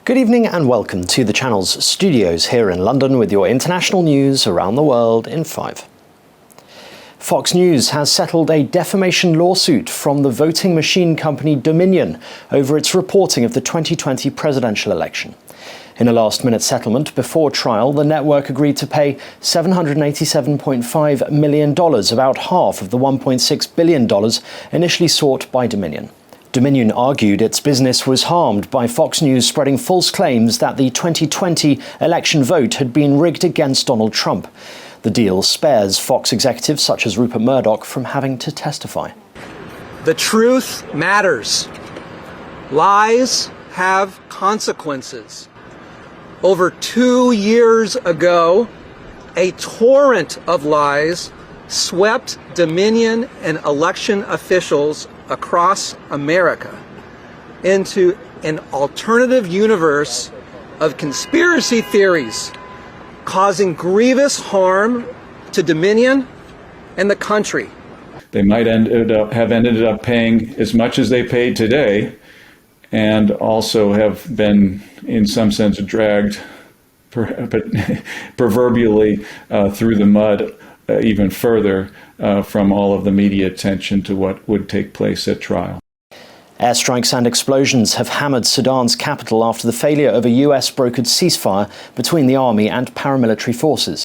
Good evening and welcome to the channel's studios here in London with your international news around the world in 5. Fox News has settled a defamation lawsuit from the voting machine company Dominion over its reporting of the 2020 presidential election. In a last-minute settlement before trial, the network agreed to pay $787.5 million, about half of the $1.6 billion initially sought by Dominion. Dominion argued its business was harmed by Fox News spreading false claims that the 2020 election vote had been rigged against Donald Trump. The deal spares Fox executives such as Rupert Murdoch from having to testify. The truth matters. Lies have consequences. Over 2 years ago, a torrent of lies swept Dominion and election officials across America into an alternative universe of conspiracy theories, causing grievous harm to Dominion and the country. They might have ended up paying as much as they paid today, and also have been, in some sense, dragged proverbially through the mud even further from all of the media attention to what would take place at trial. Airstrikes and explosions have hammered Sudan's capital after the failure of a US-brokered ceasefire between the army and paramilitary forces.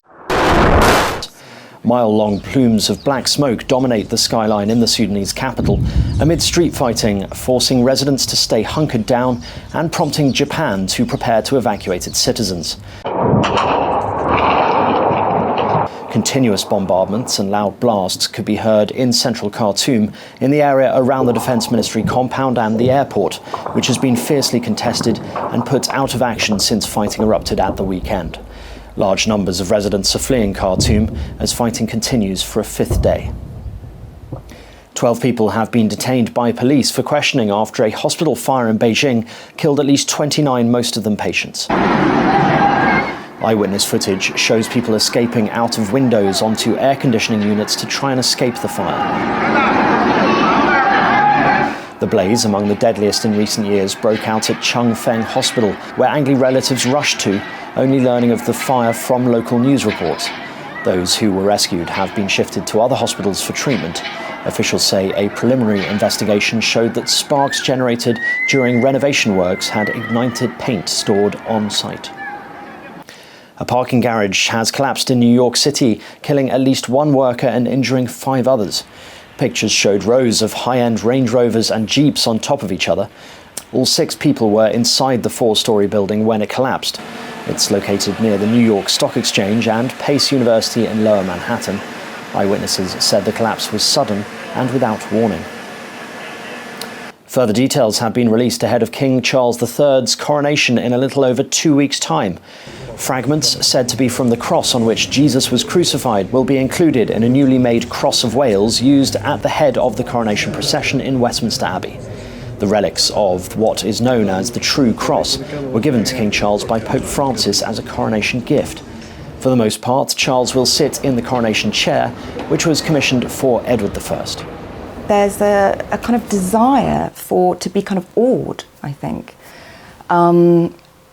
Mile-long plumes of black smoke dominate the skyline in the Sudanese capital amid street fighting, forcing residents to stay hunkered down and prompting Japan to prepare to evacuate its citizens. Continuous bombardments and loud blasts could be heard in central Khartoum, in the area around the Defence Ministry compound and the airport, which has been fiercely contested and put out of action since fighting erupted at the weekend. Large numbers of residents are fleeing Khartoum as fighting continues for a 5th day. 12 people have been detained by police for questioning after a hospital fire in Beijing killed at least 29, most of them patients. Eyewitness footage shows people escaping out of windows onto air conditioning units to try and escape the fire. The blaze, among the deadliest in recent years, broke out at Changfeng Hospital, where angry relatives rushed to, only learning of the fire from local news reports. Those who were rescued have been shifted to other hospitals for treatment. Officials say a preliminary investigation showed that sparks generated during renovation works had ignited paint stored on site. A parking garage has collapsed in New York City, killing at least one worker and injuring 5 others. Pictures showed rows of high-end Range Rovers and Jeeps on top of each other. All 6 people were inside the 4-story building when it collapsed. It's located near the New York Stock Exchange and Pace University in Lower Manhattan. Eyewitnesses said the collapse was sudden and without warning. Further details have been released ahead of King Charles III's coronation in a little over 2 weeks' time. Fragments said to be from the cross on which Jesus was crucified will be included in a newly made Cross of Wales used at the head of the coronation procession in Westminster Abbey. The relics of what is known as the True Cross were given to King Charles by Pope Francis as a coronation gift. For the most part, Charles will sit in the coronation chair, which was commissioned for Edward I. There's a kind of desire to be kind of awed, I think.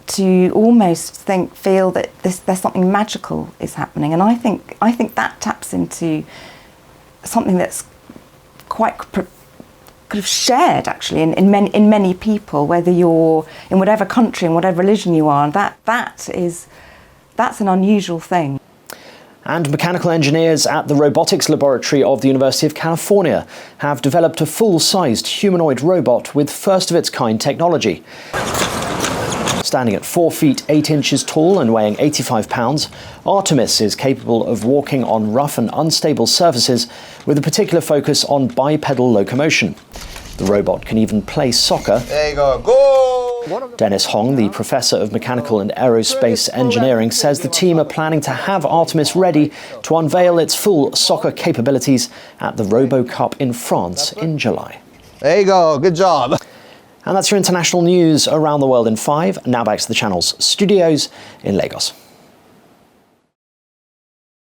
To almost feel that there's something magical is happening, and I think that taps into something that's quite kind of shared actually in many people, whether you're in whatever country and whatever religion you are. That's an unusual thing. And mechanical engineers at the robotics laboratory of the University of California have developed a full-sized humanoid robot with first-of-its-kind technology. Standing at 4 feet 8 inches tall and weighing 85 pounds, Artemis is capable of walking on rough and unstable surfaces with a particular focus on bipedal locomotion. The robot can even play soccer. There you go. Go! Dennis Hong, the professor of mechanical and aerospace engineering, says the team are planning to have Artemis ready to unveil its full soccer capabilities at the Robo Cup in France in July. There you go. Good job. And that's your international news around the world in 5. Now back to the channel's studios in Lagos.